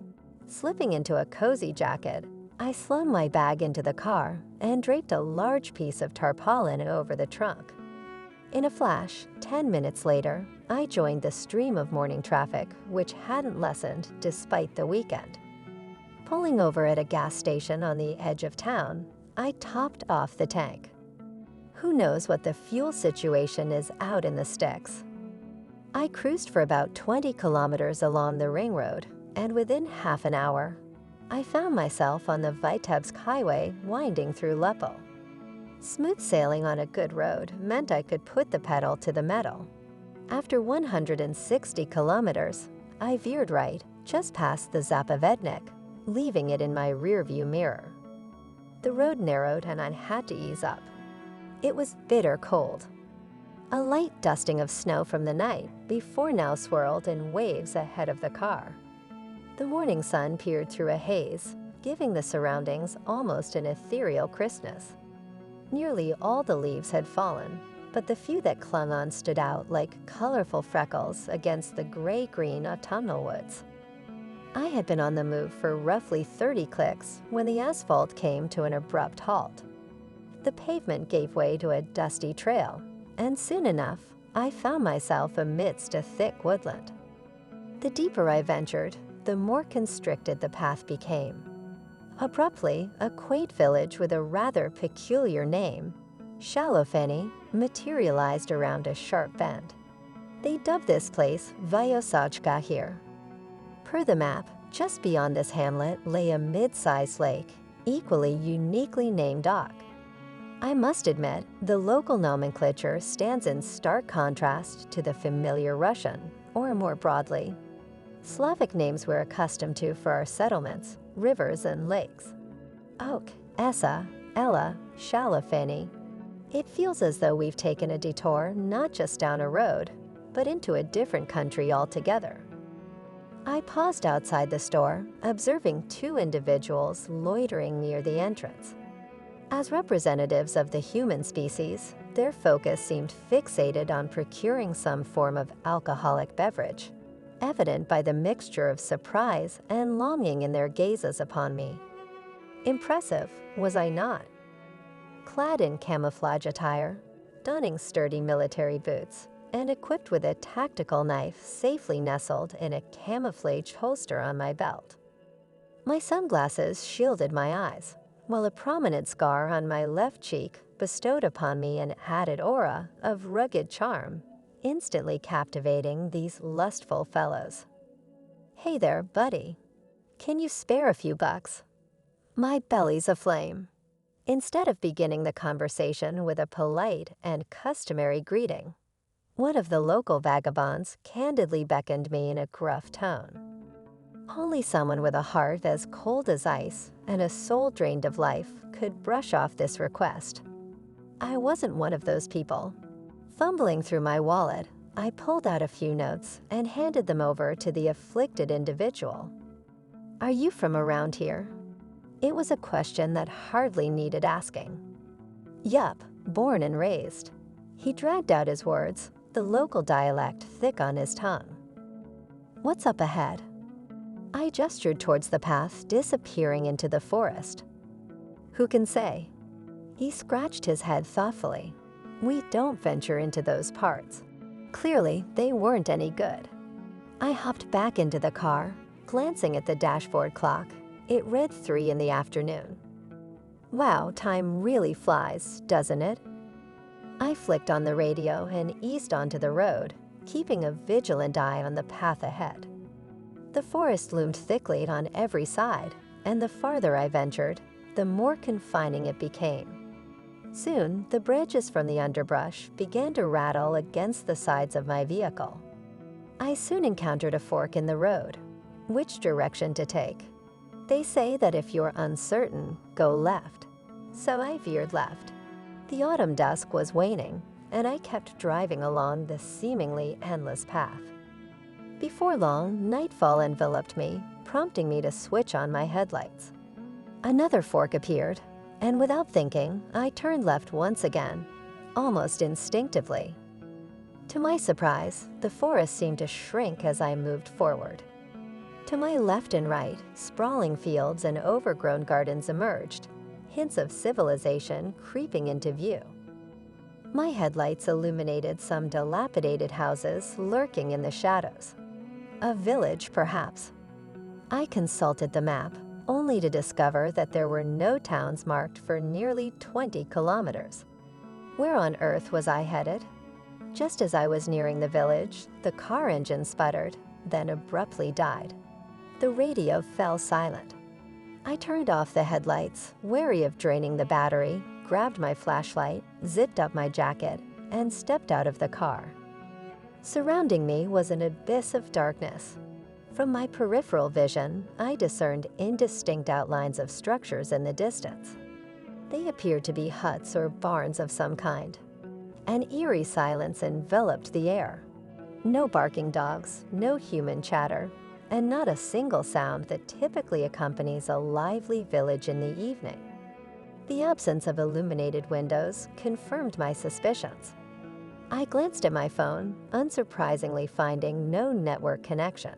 Slipping into a cozy jacket, I slung my bag into the car and draped a large piece of tarpaulin over the trunk. In a flash, 10 minutes later, I joined the stream of morning traffic, which hadn't lessened despite the weekend. Pulling over at a gas station on the edge of town, I topped off the tank. Who knows what the fuel situation is out in the sticks? I cruised for about 20 kilometers along the ring road, and within half an hour, I found myself on the Vitebsk highway winding through Lepo. Smooth sailing on a good road meant I could put the pedal to the metal. After 160 kilometers, I veered right just past the Zapovednik, leaving it in my rearview mirror. The road narrowed and I had to ease up. It was bitter cold. A light dusting of snow from the night before now swirled in waves ahead of the car. The morning sun peered through a haze, giving the surroundings almost an ethereal crispness. Nearly all the leaves had fallen, but the few that clung on stood out like colorful freckles against the gray-green autumnal woods. I had been on the move for roughly 30 clicks when the asphalt came to an abrupt halt. The pavement gave way to a dusty trail, and soon enough, I found myself amidst a thick woodland. The deeper I ventured, the more constricted the path became. Abruptly, a quaint village with a rather peculiar name, Shalofeni, materialized around a sharp bend. They dubbed this place Vyosajka here. Per the map, just beyond this hamlet lay a mid-sized lake, equally uniquely named dock. I must admit, the local nomenclature stands in stark contrast to the familiar Russian, or more broadly, Slavic names we're accustomed to for our settlements, rivers, and lakes. Oak, Essa, Ella, Shalofeni. It feels as though we've taken a detour not just down a road, but into a different country altogether. I paused outside the store, observing two individuals loitering near the entrance. As representatives of the human species, their focus seemed fixated on procuring some form of alcoholic beverage, evident by the mixture of surprise and longing in their gazes upon me. Impressive, was I not? Clad in camouflage attire, donning sturdy military boots, and equipped with a tactical knife safely nestled in a camouflage holster on my belt. My sunglasses shielded my eyes, while a prominent scar on my left cheek bestowed upon me an added aura of rugged charm, instantly captivating these lustful fellows. "Hey there, buddy. Can you spare a few bucks? My belly's aflame." Instead of beginning the conversation with a polite and customary greeting, one of the local vagabonds candidly beckoned me in a gruff tone. Only someone with a heart as cold as ice and a soul drained of life could brush off this request. I wasn't one of those people. Fumbling through my wallet, I pulled out a few notes and handed them over to the afflicted individual. "Are you from around here?" It was a question that hardly needed asking. "Yup, born and raised." He dragged out his words, the local dialect thick on his tongue. "What's up ahead?" I gestured towards the path disappearing into the forest. "Who can say?" He scratched his head thoughtfully. "We don't venture into those parts." Clearly, they weren't any good. I hopped back into the car, glancing at the dashboard clock. It read 3 in the afternoon. Wow, time really flies, doesn't it? I flicked on the radio and eased onto the road, keeping a vigilant eye on the path ahead. The forest loomed thickly on every side, and the farther I ventured, the more confining it became. Soon, the branches from the underbrush began to rattle against the sides of my vehicle. I soon encountered a fork in the road. which direction to take. They say that if you're uncertain, go left. So I veered left. The autumn dusk was waning, and I kept driving along this seemingly endless path. Before long, nightfall enveloped me, prompting me to switch on my headlights. Another fork appeared, and without thinking, I turned left once again, almost instinctively. To my surprise, the forest seemed to shrink as I moved forward. To my left and right, sprawling fields and overgrown gardens emerged, hints of civilization creeping into view. My headlights illuminated some dilapidated houses lurking in the shadows. A village, perhaps. I consulted the map, only to discover that there were no towns marked for nearly 20 kilometers. Where on earth was I headed? Just as I was nearing the village, the car engine sputtered, then abruptly died. The radio fell silent. I turned off the headlights, wary of draining the battery, grabbed my flashlight, zipped up my jacket, and stepped out of the car. Surrounding me was an abyss of darkness. From my peripheral vision, I discerned indistinct outlines of structures in the distance. They appeared to be huts or barns of some kind. An eerie silence enveloped the air. No barking dogs, no human chatter, and not a single sound that typically accompanies a lively village in the evening. The absence of illuminated windows confirmed my suspicions. I glanced at my phone, unsurprisingly finding no network connection.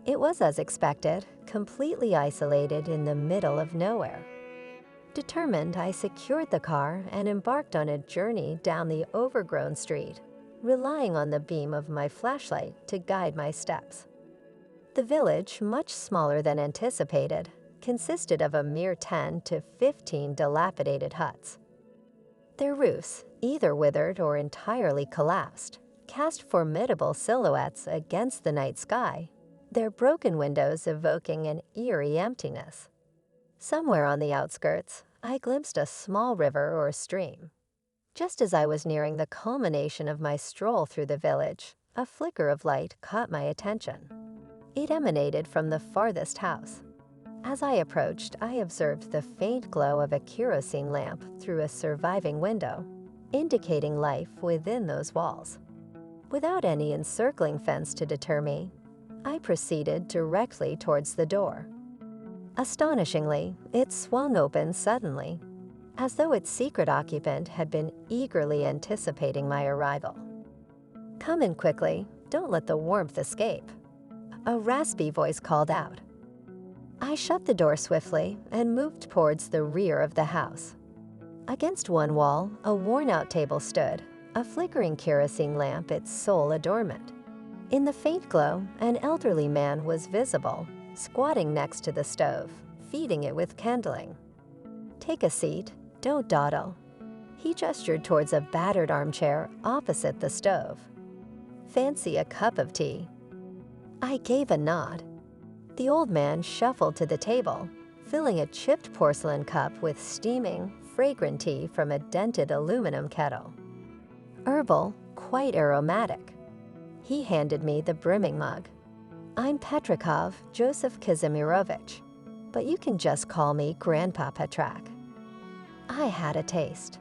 It was as expected, completely isolated in the middle of nowhere. Determined, I secured the car and embarked on a journey down the overgrown street, relying on the beam of my flashlight to guide my steps. The village, much smaller than anticipated, consisted of a mere 10 to 15 dilapidated huts. Their roofs, either withered or entirely collapsed, cast formidable silhouettes against the night sky, their broken windows evoking an eerie emptiness. Somewhere on the outskirts, I glimpsed a small river or stream. Just as I was nearing the culmination of my stroll through the village, a flicker of light caught my attention. It emanated from the farthest house. As I approached, I observed the faint glow of a kerosene lamp through a surviving window, indicating life within those walls. Without any encircling fence to deter me, I proceeded directly towards the door. Astonishingly, it swung open suddenly, as though its secret occupant had been eagerly anticipating my arrival. "Come in quickly, don't let the warmth escape," a raspy voice called out. I shut the door swiftly and moved towards the rear of the house. Against one wall, a worn-out table stood, a flickering kerosene lamp its sole adornment. In the faint glow, an elderly man was visible, squatting next to the stove, feeding it with kindling. "Take a seat, don't dawdle." He gestured towards a battered armchair opposite the stove. "Fancy a cup of tea?" I gave a nod. The old man shuffled to the table, filling a chipped porcelain cup with steaming, fragrant tea from a dented aluminum kettle. Herbal, quite aromatic. He handed me the brimming mug. "I'm Petrikov Joseph Kazimirovich, but you can just call me Grandpa Petrak." I had a taste.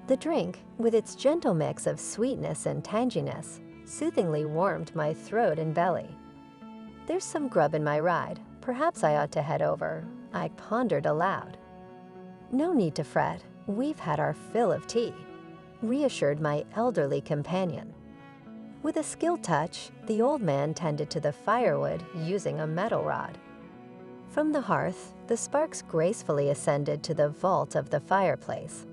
The drink, with its gentle mix of sweetness and tanginess, soothingly warmed my throat and belly. "There's some grub in my ride. Perhaps I ought to head over," I pondered aloud. "No need to fret. We've had our fill of tea," reassured my elderly companion. With a skilled touch, the old man tended to the firewood using a metal rod. From the hearth, the sparks gracefully ascended to the vault of the fireplace.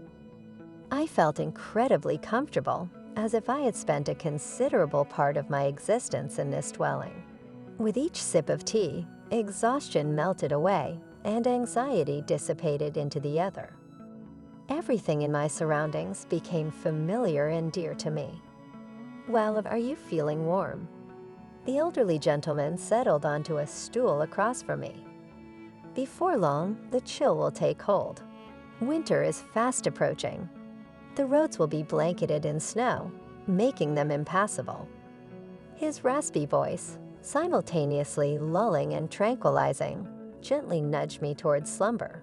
I felt incredibly comfortable, as if I had spent a considerable part of my existence in this dwelling. With each sip of tea, exhaustion melted away and anxiety dissipated into the ether. Everything in my surroundings became familiar and dear to me. "Well, are you feeling warm?" The elderly gentleman settled onto a stool across from me. "Before long, the chill will take hold. Winter is fast approaching. The roads will be blanketed in snow, making them impassable." His raspy voice, simultaneously lulling and tranquilizing, gently nudged me towards slumber.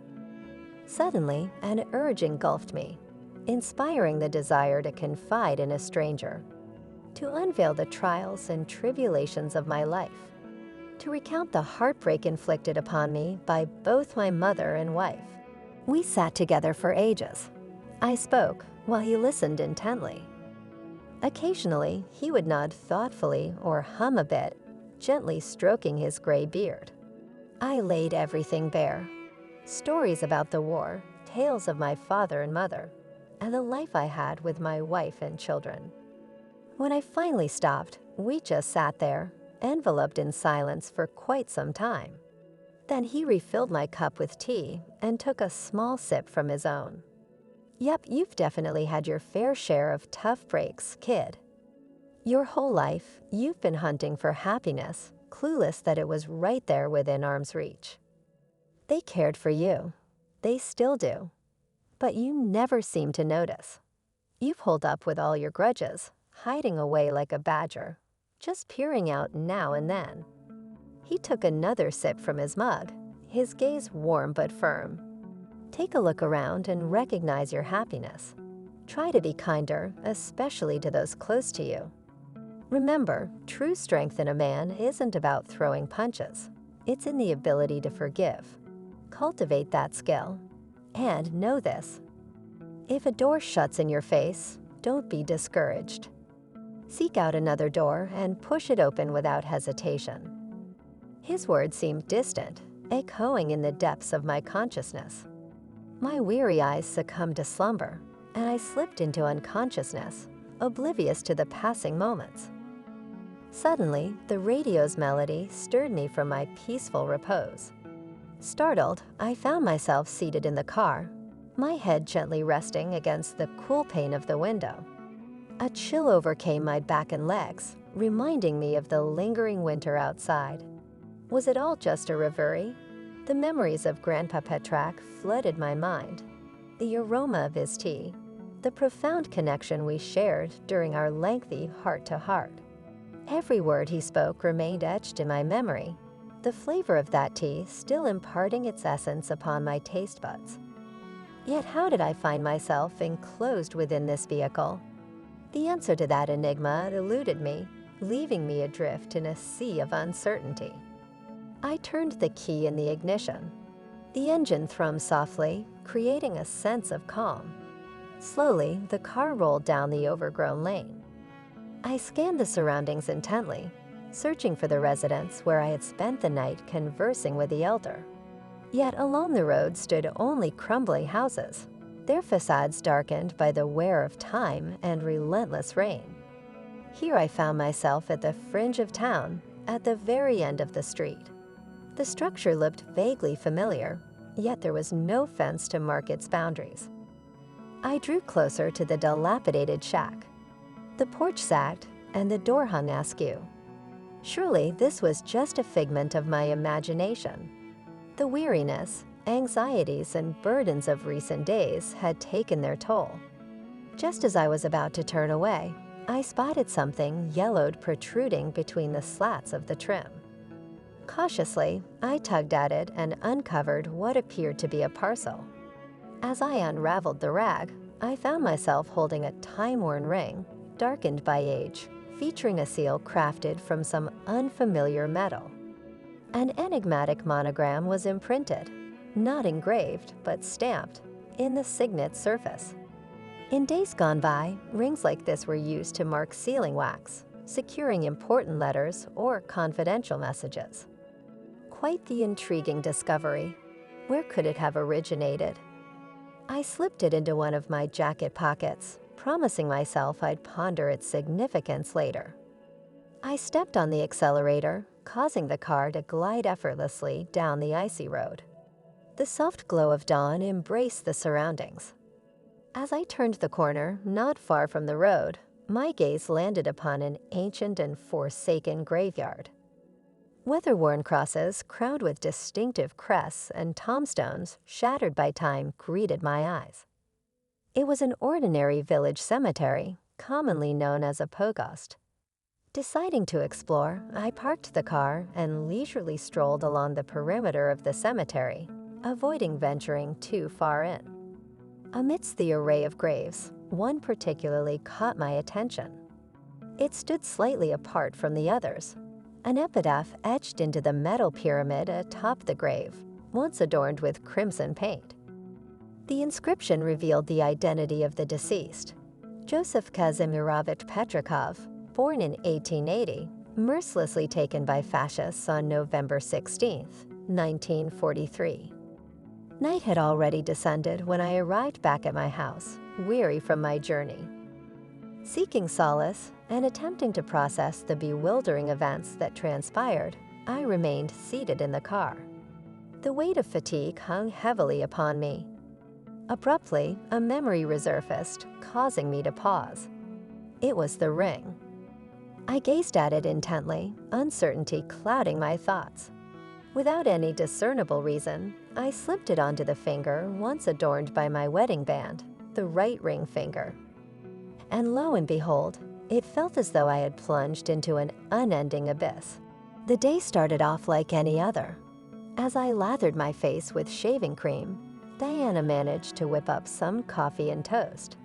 Suddenly, an urge engulfed me, inspiring the desire to confide in a stranger, to unveil the trials and tribulations of my life, to recount the heartbreak inflicted upon me by both my mother and wife. We sat together for ages. I spoke while he listened intently. Occasionally, he would nod thoughtfully or hum a bit, gently stroking his gray beard. I laid everything bare. Stories about the war, tales of my father and mother, and the life I had with my wife and children. When I finally stopped, we just sat there, enveloped in silence for quite some time. Then he refilled my cup with tea and took a small sip from his own. Yep, you've definitely had your fair share of tough breaks, kid. Your whole life, you've been hunting for happiness, clueless that it was right there within arm's reach. They cared for you. They still do. But you never seem to notice. You've holed up with all your grudges, hiding away like a badger, just peering out now and then. He took another sip from his mug, his gaze warm but firm. Take a look around and recognize your happiness. Try to be kinder, especially to those close to you. Remember, true strength in a man isn't about throwing punches. It's in the ability to forgive. Cultivate that skill. And know this: if a door shuts in your face, don't be discouraged. Seek out another door and push it open without hesitation. His words seemed distant, echoing in the depths of my consciousness. My weary eyes succumbed to slumber, and I slipped into unconsciousness, oblivious to the passing moments. Suddenly, the radio's melody stirred me from my peaceful repose. Startled, I found myself seated in the car, my head gently resting against the cool pane of the window. A chill overcame my back and legs, reminding me of the lingering winter outside. Was it all just a reverie? The memories of Grandpa Petrac flooded my mind. The aroma of his tea, the profound connection we shared during our lengthy heart-to-heart. Every word he spoke remained etched in my memory, the flavor of that tea still imparting its essence upon my taste buds. Yet how did I find myself enclosed within this vehicle? The answer to that enigma eluded me, leaving me adrift in a sea of uncertainty. I turned the key in the ignition. The engine thrummed softly, creating a sense of calm. Slowly, the car rolled down the overgrown lane. I scanned the surroundings intently, searching for the residence where I had spent the night conversing with the elder. Yet along the road stood only crumbling houses, their facades darkened by the wear of time and relentless rain. Here I found myself at the fringe of town, at the very end of the street. The structure looked vaguely familiar, yet there was no fence to mark its boundaries. I drew closer to the dilapidated shack. The porch sagged, and the door hung askew. Surely this was just a figment of my imagination. The weariness, anxieties, and burdens of recent days had taken their toll. Just as I was about to turn away, I spotted something yellowed protruding between the slats of the trim. Cautiously, I tugged at it and uncovered what appeared to be a parcel. As I unraveled the rag, I found myself holding a time-worn ring, darkened by age, featuring a seal crafted from some unfamiliar metal. An enigmatic monogram was imprinted, not engraved, but stamped, in the signet surface. In days gone by, rings like this were used to mark sealing wax, securing important letters or confidential messages. Quite the intriguing discovery. Where could it have originated? I slipped it into one of my jacket pockets, promising myself I'd ponder its significance later. I stepped on the accelerator, causing the car to glide effortlessly down the icy road. The soft glow of dawn embraced the surroundings. As I turned the corner, not far from the road, my gaze landed upon an ancient and forsaken graveyard. Weather-worn crosses, crowned with distinctive crests and tombstones shattered by time, greeted my eyes. It was an ordinary village cemetery, commonly known as a pogost. Deciding to explore, I parked the car and leisurely strolled along the perimeter of the cemetery, avoiding venturing too far in. Amidst the array of graves, one particularly caught my attention. It stood slightly apart from the others, an epitaph etched into the metal pyramid atop the grave, once adorned with crimson paint. The inscription revealed the identity of the deceased, Joseph Kazimirovich Petrikov, born in 1880, mercilessly taken by fascists on November 16, 1943. Night had already descended when I arrived back at my house, weary from my journey. Seeking solace and attempting to process the bewildering events that transpired, I remained seated in the car. The weight of fatigue hung heavily upon me. Abruptly, a memory resurfaced, causing me to pause. It was the ring. I gazed at it intently, uncertainty clouding my thoughts. Without any discernible reason, I slipped it onto the finger once adorned by my wedding band, the right ring finger. And lo and behold, it felt as though I had plunged into an unending abyss. The day started off like any other. As I lathered my face with shaving cream, Diana managed to whip up some coffee and toast.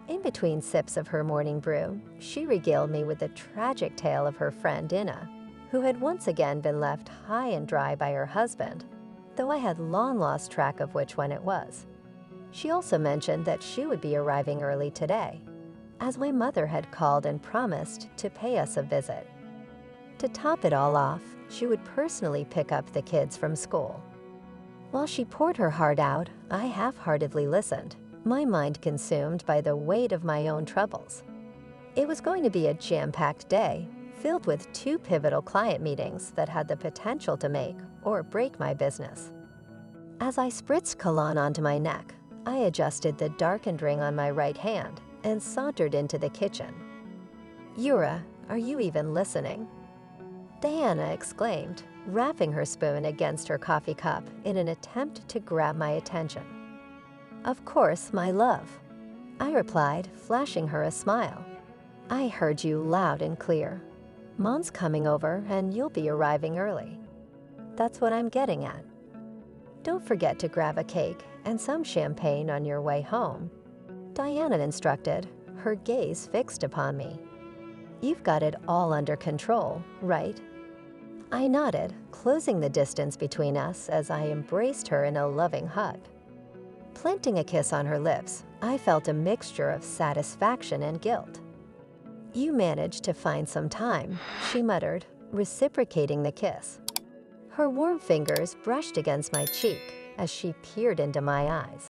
In between sips of her morning brew, she regaled me with the tragic tale of her friend Inna, who had once again been left high and dry by her husband, though I had long lost track of which one it was. She also mentioned that she would be arriving early today, as my mother had called and promised to pay us a visit. To top it all off, she would personally pick up the kids from school. While she poured her heart out, I half-heartedly listened, my mind consumed by the weight of my own troubles. It was going to be a jam-packed day, filled with two pivotal client meetings that had the potential to make or break my business. As I spritzed cologne onto my neck, I adjusted the darkened ring on my right hand and sauntered into the kitchen. "Yura, are you even listening?" Diana exclaimed, rapping her spoon against her coffee cup in an attempt to grab my attention. "Of course, my love," I replied, flashing her a smile. "I heard you loud and clear. Mom's coming over and you'll be arriving early. That's what I'm getting at. Don't forget to grab a cake and some champagne on your way home," Diana instructed, her gaze fixed upon me. "You've got it all under control, right?" I nodded, closing the distance between us as I embraced her in a loving hug. Planting a kiss on her lips, I felt a mixture of satisfaction and guilt. "You managed to find some time," she muttered, reciprocating the kiss. Her warm fingers brushed against my cheek as she peered into my eyes.